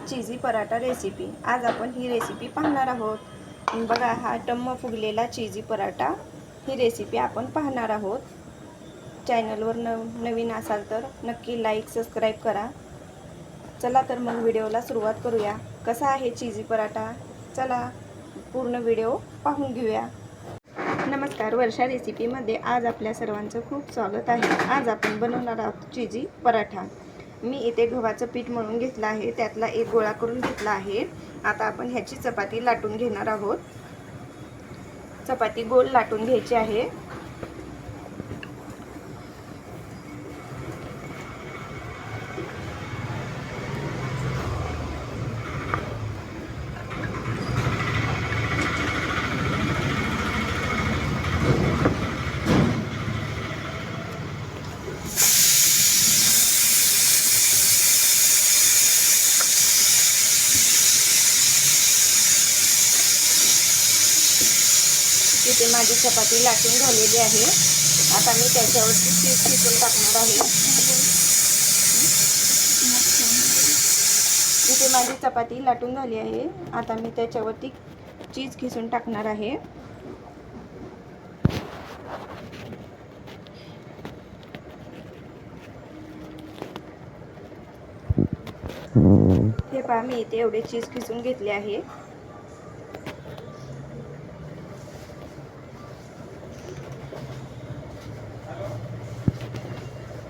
चीजी paratha recipe. आज आपण ही recipe पाहणार आहोत। बघा, हा टम्म फुगलेला चीजी पराठा ही रेसिपी आपण पाहणार आहोत। चॅनलवर नवीन असाल तर नक्की लाईक सबस्क्राईब करा। चला तर मग व्हिडिओला सुरुवात करूया। कसा आहे चीजी पराठा, चला पूर्ण व्हिडिओ पाहून घेऊया। नमस्कार, वर्षा रेसिपीमध्ये आज आपल्या सर्वांचं खूप स्वागत आहे। आज आपण बनवणार आहोत चीजी पराठा। मी इथे गव्हाचं पीठ मळून घेतलं आहे, त्यातला एक गोळा करून घेतला आहे। आता आपण ह्याची चपाती लाटून घेणार आहोत। चपाती गोल लाटून घ्यायची आहे। इथे माझी चपाती लाटून झालेली आहे। आता मी त्याच्यावरती चीज खिसून टाकणार आहे। इथे माझी चपाती लाटून झाली आहे। आता मी त्याच्यावरती चीज खिसून टाकणार आहे। हे पहा, मी इथे एवढे चीज खिसून घेतले आहे।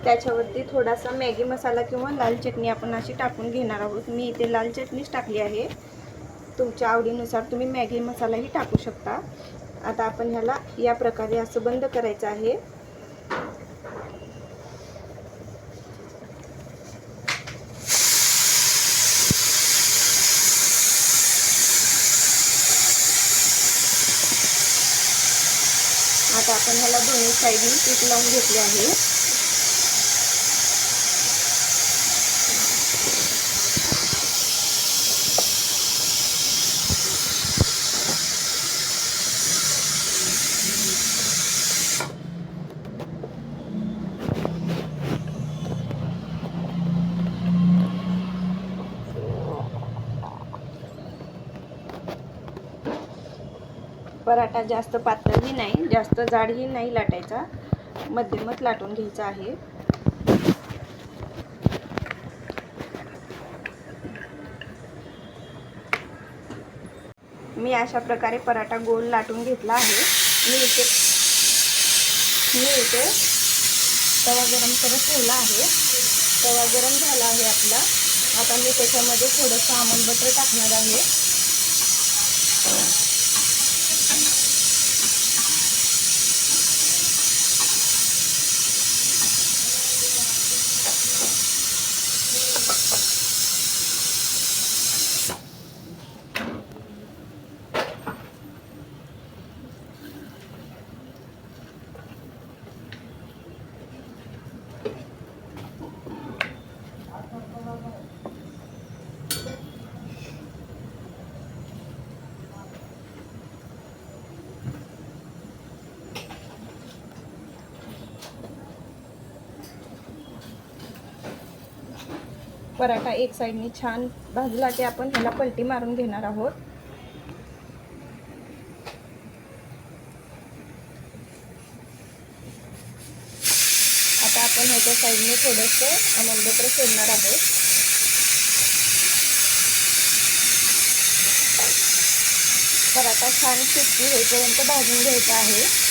त्याच्यावरती थोडासा मॅगी मसाला किंवा लाल चटणी आपण अशी टाकून घेणार आहोत। मी इथे लाल चटणीच टाकली आहे। तुमच्या आवडीनुसार तुम्ही मॅगी मसालाही टाकू शकता। आता आपण ह्याला या प्रकारे असं बंद करायचं आहे। आता आपण ह्याला दोन्ही साईडनी पीठ लावून घेतले आहे। पराठा जास्त पातळही नाही, जास्त जाडही नाही लाटायचा, मध्यमच लाटून घ्यायचा आहे। मी अशा प्रकारे पराठा गोल लाटून घेतला आहे। मी इथे तवा गरम करत ठेवला आहे। तवा गरम झाला आहे आपला। आता मी त्याच्यामध्ये थोडंसं आमंड बटर टाकणार आहे। पराठा एक साईडनी छान भाजला की आपण ह्याला पलटी मारून घेणार आहोत। आता आपण ह्याच्या साईडने थोडंसं आमंड बटर सोडणार आहोत। पराठा छान क्रिस्पी होईपर्यंत भाजून घ्यायचा आहे।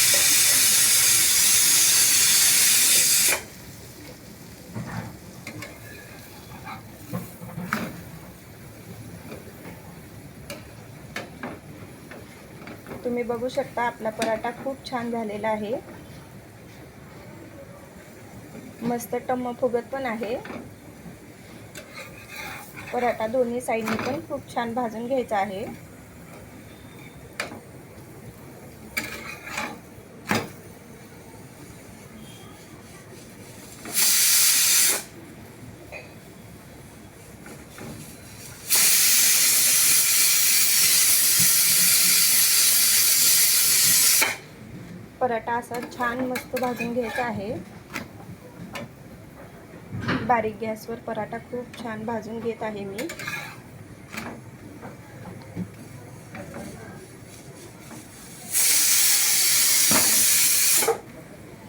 तुम्ही बघू शकता, आपला पराठा खूप छान झालेला आहे। मस्त टम्म फुगत पण आहे। पराठा दोन्ही साईडने पण खूप छान भाजून घ्यायचा आहे। पराठा असा छान मस्त भाजून घ्यायचा आहे। बारीक गॅसवर पराठा खूप छान भाजून घेत आहे मी।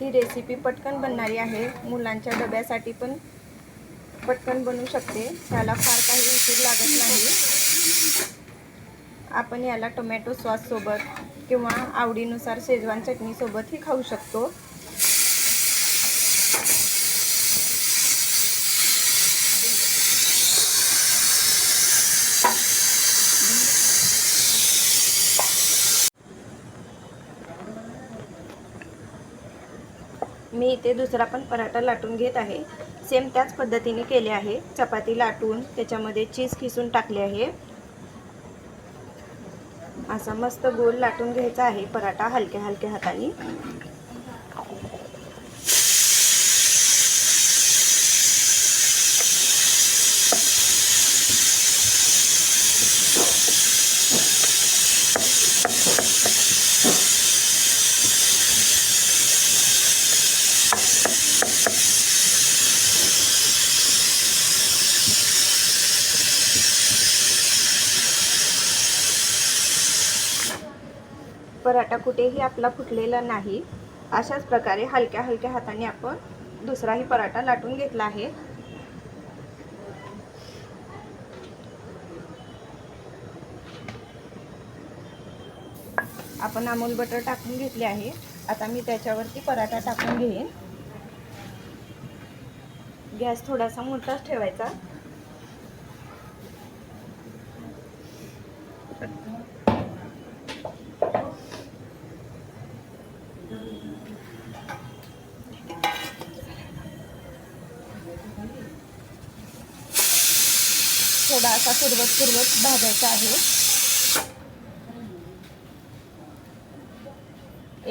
ही रेसिपी पटकन बनणारी आहे. मुलांच्या डब्यासाठी पण पटकन बनू शकते. त्याला फार काही उशीर लागत नाही. आपण याला टोमॅटो सॉस सोबत किंवा आवडीनुसार शेजवान चटणी सोबतही खाऊ शकतो. मी इथे दुसरा पण पराठा लाटून घेत आहे. सेम त्याच पद्धतीने केले आहे. चपाती लाटून त्याच्यामध्ये चीज खिसून टाकले आहे. असा मस्त गोल लाटून घ्यायचा आहे पराठा हलक्या हलक्या हाताने. पराठा कुठेही आपला फुटलेला नाही. अशाच प्रकारे हलक्या हलक्या हाताने आपण दुसराही पराठा लाटून घेतला आहे. आपण अमूल बटर टाकून घेतले आहे. आता मी त्याच्यावरती पराठा टाकून घेईन. गॅस थोडासा मोठाच ठेवायचा. थोडासा फिरवत भाजायचा आहे.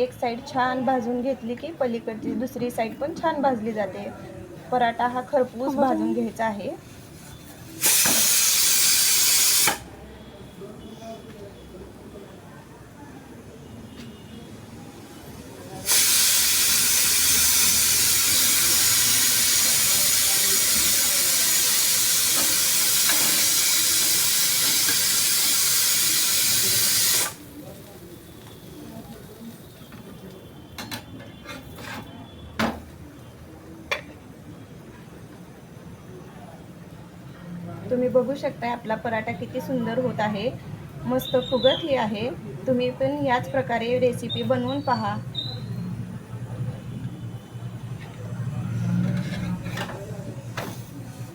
एक साईड छान भाजून घेतली की पलीकडची दुसरी साईड पण छान भाजली जाते. पराठा हा खरपूस भाजून घ्यायचा आहे. तुम्ही बघू शकता आपला पराठा किती सुंदर होत आहे. मस्त फुगतही आहे. तुम्ही पण याच प्रकारे रेसिपी बनवून पहा.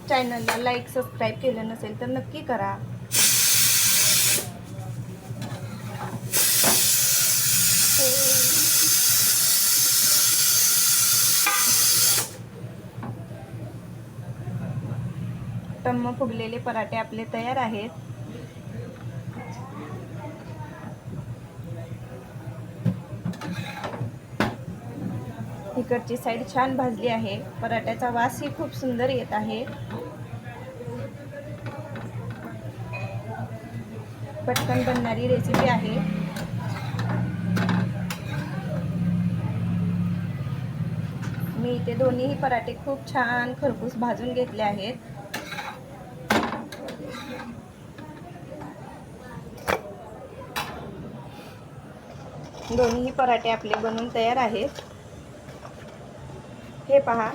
चॅनलला लाईक सबस्क्राईब केलं नसेल तर नक्की करा. टम्म फुगलेले पराठे आपले तयार आहेत. इकडची साईड छान भाजली आहे. पराठ्याचा वासही खूप सुंदर येत आहे. पटकन बनणारी रेसिपी आहे. मी इथे दोन्हीही पराठे खूप छान खरपूस भाजून घेतले आहेत. दोन्हीही पराठे आपले बनून तयार आहेत. हे पहा,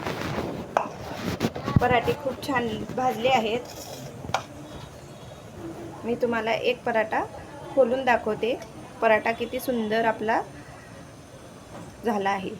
पराठे खूप छान भाजले आहेत. मी तुम्हाला एक पराठा खोलून दाखवते. पराठा किती सुंदर आपला झाला आहे.